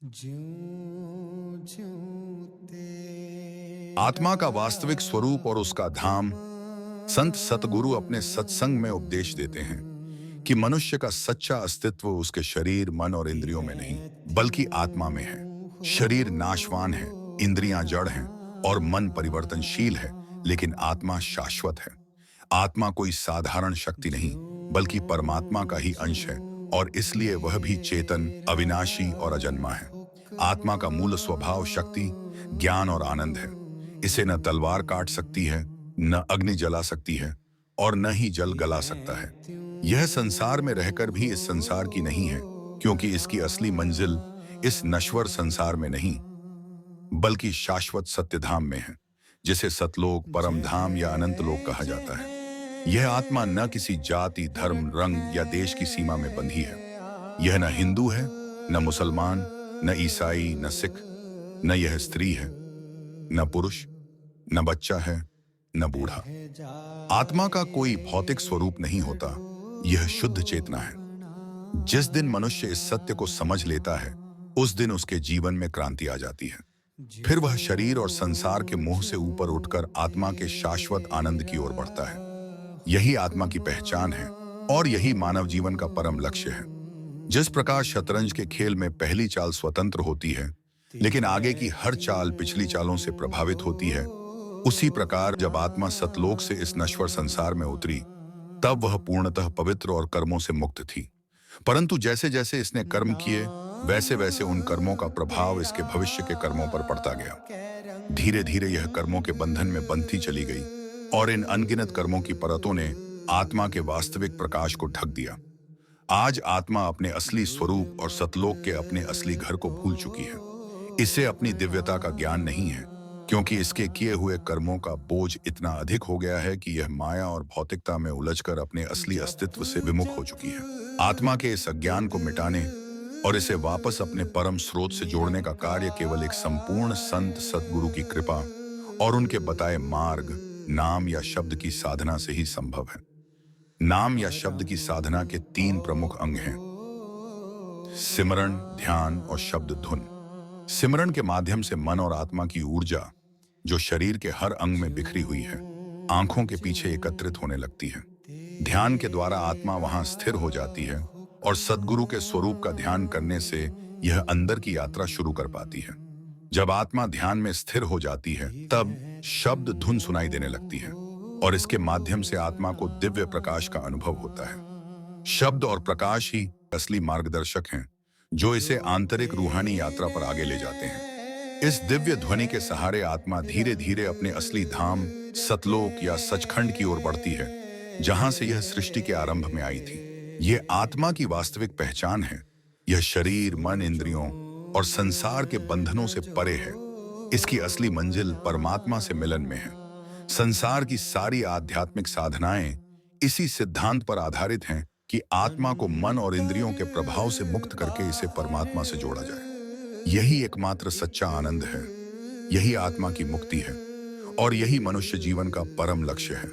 ज्यों ज्यों आत्मा का तेरा वास्तविक स्वरूप और उसका धाम संत सतगुरु अपने सत्संग में उपदेश देते हैं कि मनुष्य का सच्चा अस्तित्व उसके शरीर, मन और इंद्रियों में नहीं, बल्कि आत्मा में है। शरीर नाशवान है, इंद्रियां जड़ हैं और मन परिवर्तनशील है, लेकिन आत्मा शाश्वत है। आत्मा कोई साधारण शक्ति नहीं, बल्कि परमात्मा का ही अंश है और इसलिए वह भी चेतन, अविनाशी और अजन्मा है। आत्मा का मूल स्वभाव शक्ति, ज्ञान और आनंद है। इसे न तलवार काट सकती है, न अग्नि जला सकती है और न ही जल गला सकता है। यह संसार में रहकर भी इस संसार की नहीं है, क्योंकि इसकी असली मंजिल इस नश्वर संसार में नहीं, बल्कि शाश्वत सत्यधाम में है, जिसे सतलोक, परम धाम या अनंत लोक कहा जाता है। यह आत्मा न किसी जाति, धर्म, रंग या देश की सीमा में बंधी है। यह न हिंदू है, न मुसलमान, न ईसाई, न सिख, न यह स्त्री है, न पुरुष, न बच्चा है, न बूढ़ा। आत्मा का कोई भौतिक स्वरूप नहीं होता, यह शुद्ध चेतना है। जिस दिन मनुष्य इस सत्य को समझ लेता है, उस दिन उसके जीवन में क्रांति आ जाती है। फिर वह शरीर और संसार के मोह से ऊपर उठकर आत्मा के शाश्वत आनंद की ओर बढ़ता है। यही आत्मा की पहचान है और यही मानव जीवन का परम लक्ष्य है। जिस प्रकार शतरंज के खेल में पहली चाल स्वतंत्र होती है, लेकिन आगे की हर चाल पिछली चालों से प्रभावित होती है, उसी प्रकार जब आत्मा सतलोक से इस नश्वर संसार में उतरी, तब वह पूर्णतः पवित्र और कर्मों से मुक्त थी। परंतु जैसे जैसे इसने कर्म किए, वैसे वैसे उन कर्मों का प्रभाव इसके भविष्य के कर्मों पर पड़ता गया। धीरे धीरे यह कर्मों के बंधन में बंधती चली गई और इन अनगिनत कर्मों की परतों ने आत्मा के वास्तविक प्रकाश को ढक दिया। आज आत्मा अपने असली स्वरूप और सतलोक के अपने असली घर को भूल चुकी है। इसे अपनी दिव्यता का ज्ञान नहीं है, क्योंकि इसके किए हुए कर्मों का बोझ इतना अधिक हो गया है कि यह माया और भौतिकता में उलझकर अपने असली अस्तित्व से विमुख हो चुकी है। आत्मा के इस अज्ञान को मिटाने और इसे वापस अपने परम स्रोत से जोड़ने का कार्य केवल एक संपूर्ण संत सतगुरु की कृपा और उनके बताए मार्ग, नाम या शब्द की साधना से ही संभव है। नाम या शब्द की साधना के 3 प्रमुख अंग हैं: सिमरण, ध्यान और शब्द धुन। सिमरण के माध्यम से मन और आत्मा की ऊर्जा, जो शरीर के हर अंग में बिखरी हुई है, आंखों के पीछे एकत्रित होने लगती है। ध्यान के द्वारा आत्मा वहां स्थिर हो जाती है और सद्गुरु के स्वरूप का ध्यान करने से यह अंदर की यात्रा शुरू कर पाती है। जब आत्मा ध्यान में स्थिर हो जाती है, तब शब्द धुन सुनाई देने लगती है और इसके माध्यम से आत्मा को दिव्य प्रकाश का अनुभव होता है। शब्द और प्रकाश ही असली मार्गदर्शक हैं, जो इसे आंतरिक रूहानी यात्रा पर आगे ले जाते हैं। इस दिव्य ध्वनि के सहारे आत्मा धीरे धीरे अपने असली धाम, सतलोक या सचखंड की ओर बढ़ती है, जहां से यह सृष्टि के आरंभ में आई थी। यह आत्मा की वास्तविक पहचान है। यह शरीर, मन, इंद्रियों और संसार के बंधनों से परे है। इसकी असली मंजिल परमात्मा से मिलन में है। संसार की सारी आध्यात्मिक साधनाएं इसी सिद्धांत पर आधारित हैं कि आत्मा को मन और इंद्रियों के प्रभाव से मुक्त करके इसे परमात्मा से जोड़ा जाए। यही एकमात्र सच्चा आनंद है, यही आत्मा की मुक्ति है और यही मनुष्य जीवन का परम लक्ष्य है।